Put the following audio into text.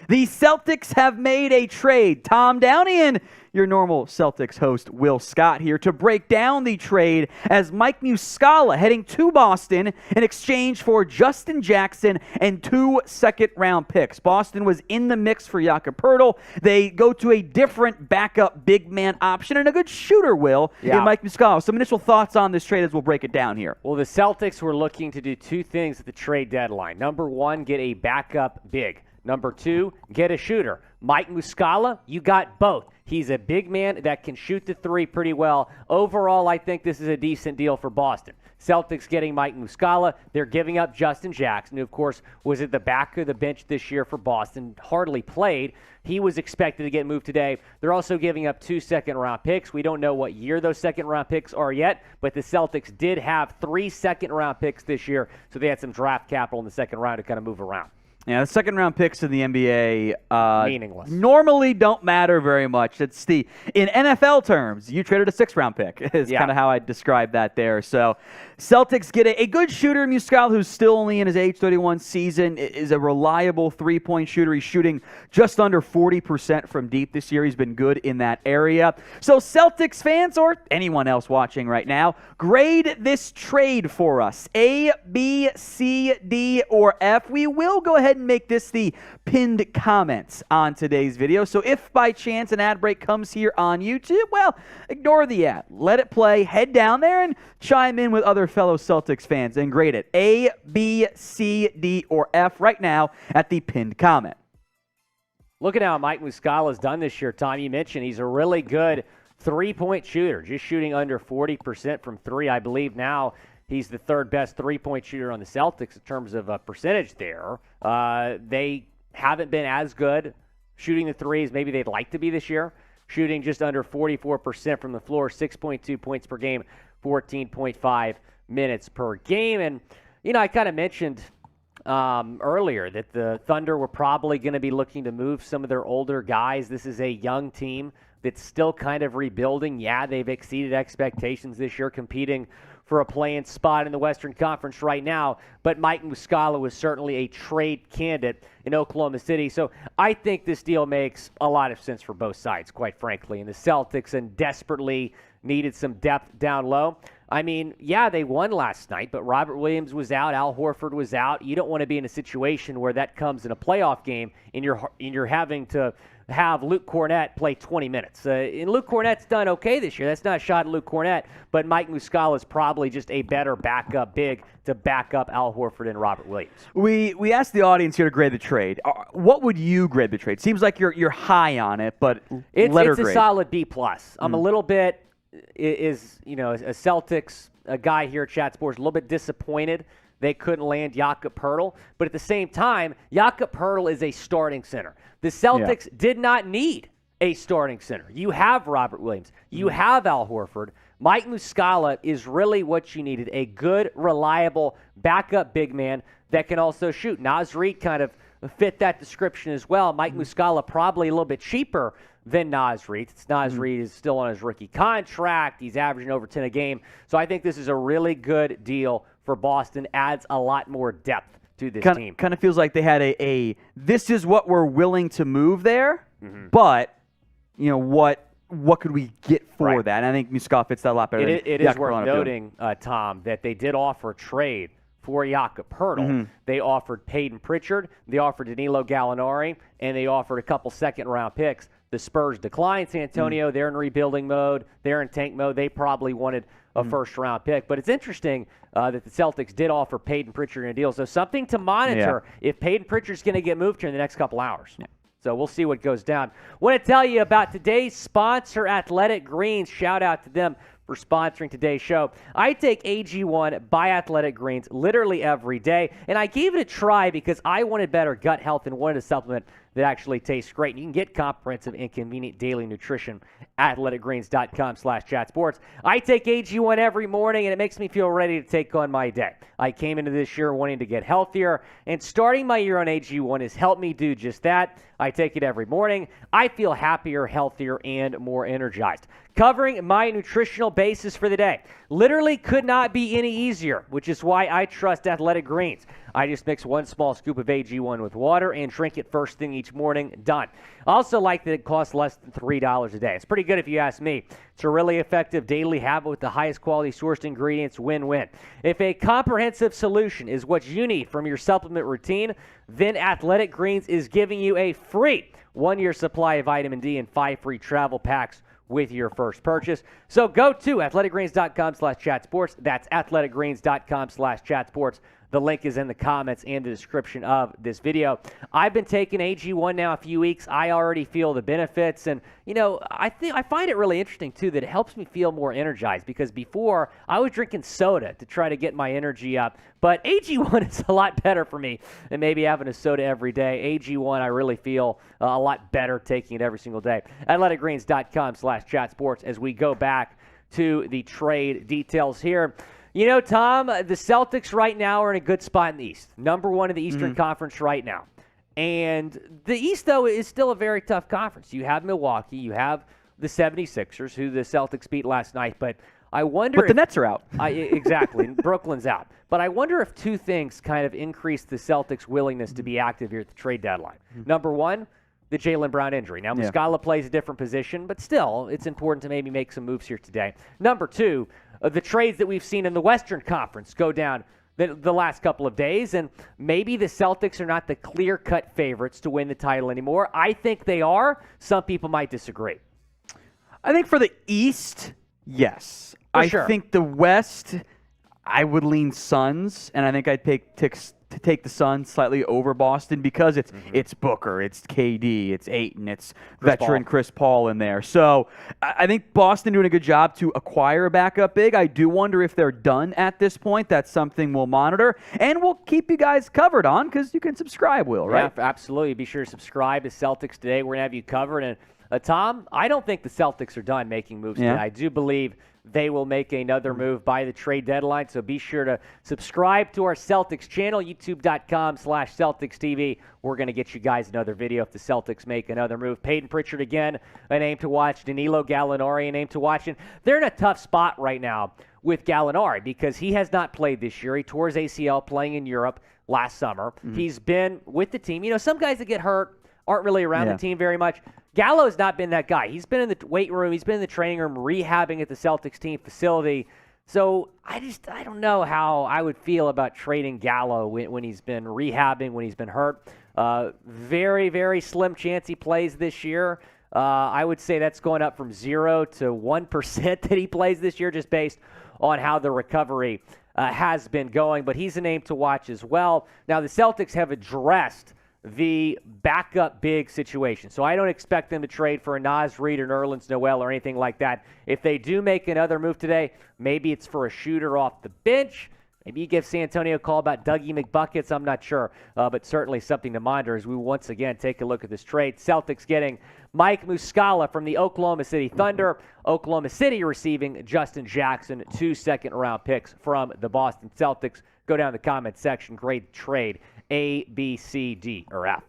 The Celtics have made a trade. Tom Downey and your normal Celtics host, Will Scott, here to break down the trade as Mike Muscala heading to Boston in exchange for Justin Jackson and 2 second-round picks. Boston was in the mix for Poeltl. They go to a different backup big man option and a good shooter, Will, in Mike Muscala. Some initial thoughts on this trade as we'll break it down here. Well, the Celtics were looking to do 2 things at the trade deadline. Number 1, get a backup big. Number 2, get a shooter. Mike Muscala, you got both. He's a big man that can shoot the 3 pretty well. Overall, I think this is a decent deal for Boston. Celtics getting Mike Muscala. They're giving up Justin Jackson, who, of course, was at the back of the bench this year for Boston, hardly played. He was expected to get moved today. They're also giving up 2 second-round picks. We don't know what year those second-round picks are yet, but the Celtics did have 3 second-round picks this year, so they had some draft capital in the second round to kind of move around. Yeah, the second-round picks in the NBA meaningless. Normally don't matter very much. It's in NFL terms, you traded a 6th-round pick is kind of how I describe that there. So Celtics get a good shooter, Muscala, who's still only in his age 31 season, is a reliable 3-point shooter. He's shooting just under 40% from deep this year. He's been good in that area. So Celtics fans, or anyone else watching right now, grade this trade for us. A, B, C, D, or F. We will go ahead and make this the pinned comments on today's video. So if by chance an ad break comes here on YouTube, well, ignore the ad. Let it play. Head down there and chime in with other fellow Celtics fans and grade it. A, B, C, D, or F right now at the pinned comment. Look at how Mike Muscala has done this year, Tom. You mentioned he's a really good 3-point shooter, just shooting under 40% from 3. I believe now he's the 3rd best 3-point shooter on the Celtics in terms of percentage there. They haven't been as good shooting the 3s maybe they'd like to be this year, shooting just under 44% from the floor, 6.2 points per game, 14.5 minutes per game. And, I kind of mentioned earlier that the Thunder were probably going to be looking to move some of their older guys. This is a young team that's still kind of rebuilding. Yeah, they've exceeded expectations this year, competing for a play-in spot in the Western Conference right now, but Mike Muscala was certainly a trade candidate in Oklahoma City. So I think this deal makes a lot of sense for both sides, quite frankly. And the Celtics desperately needed some depth down low. I mean, yeah, they won last night, but Robert Williams was out, Al Horford was out. You don't want to be in a situation where that comes in a playoff game and you're having to have Luke Kornet play 20 minutes. And Luke Kornet's done okay this year. That's not a shot at Luke Kornet, but Mike Muscala is probably just a better backup big to back up Al Horford and Robert Williams. We asked the audience here to grade the trade. What would you grade the trade? Seems like you're high on it, but it's grade. A solid B+. I'm a little bit, a Celtics, a guy here at Chat Sports, a little bit disappointed they couldn't land Poeltl. But at the same time, Poeltl is a starting center. The Celtics did not need a starting center. You have Robert Williams. You have Al Horford. Mike Muscala is really what you needed, a good, reliable backup big man that can also shoot. Naz Reid kind of fit that description as well. Mike Muscala probably a little bit cheaper than Naz Reid. Naz Reid is still on his rookie contract. He's averaging over 10 a game. So I think this is a really good deal for Boston. Adds a lot more depth to this team. Kind of feels like they had a this is what we're willing to move there, but what could we get for that? And I think Muscala fits that a lot better. It is worth noting, Tom, that they did offer a trade for Poeltl. They offered Peyton Pritchard, they offered Danilo Gallinari, and they offered a couple second-round picks. The Spurs declined. San Antonio, they're in rebuilding mode. They're in tank mode. They probably wanted a first-round pick. But it's interesting that the Celtics did offer Peyton Pritchard in a deal. So something to monitor if Peyton Pritchard's going to get moved here in the next couple hours. So we'll see what goes down. Want to tell you about today's sponsor, Athletic Greens. Shout out to them for sponsoring today's show. I take AG1 by Athletic Greens literally every day, and I gave it a try because I wanted better gut health and wanted a supplement that actually tastes great. And you can get comprehensive and convenient daily nutrition at athleticgreens.com/chatsports. I take AG1 every morning, and it makes me feel ready to take on my day. I came into this year wanting to get healthier, and starting my year on AG1 has helped me do just that. I take it every morning. I feel happier, healthier, and more energized. Covering my nutritional basis for the day. Literally could not be any easier, which is why I trust Athletic Greens. I just mix one small scoop of AG1 with water and drink it first thing each each morning. Done. Also like that it costs less than $3 a day. It's pretty good if you ask me. It's a really effective daily habit with the highest quality sourced ingredients. Win-win. If a comprehensive solution is what you need from your supplement routine, then Athletic Greens is giving you a free 1-year supply of vitamin D and 5 free travel packs with your first purchase. So go to athleticgreens.com/chatsports. That's athleticgreens.com/chatsports. The link is in the comments and the description of this video. I've been taking AG1 now a few weeks. I already feel the benefits. And, you know, I find it really interesting, too, that it helps me feel more energized because before I was drinking soda to try to get my energy up. But AG1 is a lot better for me than maybe having a soda every day. AG1, I really feel a lot better taking it every single day. athleticgreens.com/chatsports as we go back to the trade details here. You know, Tom, the Celtics right now are in a good spot in the East. Number one in the Eastern Conference right now. And the East, though, is still a very tough conference. You have Milwaukee. You have the 76ers, who the Celtics beat last night. But I wonder the Nets are out. Exactly. Brooklyn's out. But I wonder if two things kind of increase the Celtics' willingness to be active here at the trade deadline. Number one, the Jaylen Brown injury. Now, Muscala plays a different position, but still, it's important to maybe make some moves here today. Number two, the trades that we've seen in the Western Conference go down the last couple of days, and maybe the Celtics are not the clear-cut favorites to win the title anymore. I think they are. Some people might disagree. I think for the East, yes. I think the West, I would lean Suns, and I think I'd take the Suns slightly over Boston because it's Booker, it's KD, it's Ayton, it's veteran Chris Paul in there. So I think Boston doing a good job to acquire a backup big. I do wonder if they're done at this point. That's something we'll monitor, and we'll keep you guys covered on because you can subscribe, Will, right? Yeah, absolutely. Be sure to subscribe to Celtics Today. We're going to have you covered. And Tom, I don't think the Celtics are done making moves today. I do believe they will make another move by the trade deadline, so be sure to subscribe to our Celtics channel, youtube.com/CelticsTV. We're going to get you guys another video if the Celtics make another move. Peyton Pritchard again, a name to watch. Danilo Gallinari, a name to watch. And they're in a tough spot right now with Gallinari because he has not played this year. He tore his ACL playing in Europe last summer. He's been with the team. You know, some guys that get hurt aren't really around the team very much. Gallo's not been that guy. He's been in the weight room. He's been in the training room rehabbing at the Celtics team facility. So I don't know how I would feel about trading Gallo when he's been rehabbing, when he's been hurt. Very, very slim chance he plays this year. I would say that's going up from 0 to 1% that he plays this year just based on how the recovery has been going. But he's a name to watch as well. Now, the Celtics have addressed the backup big situation. So I don't expect them to trade for a Naz Reid or Nerlens Noel or anything like that. If they do make another move today, maybe it's for a shooter off the bench. Maybe you give San Antonio a call about Dougie McBuckets. I'm not sure, but certainly something to monitor as we once again take a look at this trade. Celtics getting Mike Muscala from the Oklahoma City Thunder. Oklahoma City receiving Justin Jackson, 2 second-round picks from the Boston Celtics. Go down the comment section, grade trade, A, B, C, D, or F.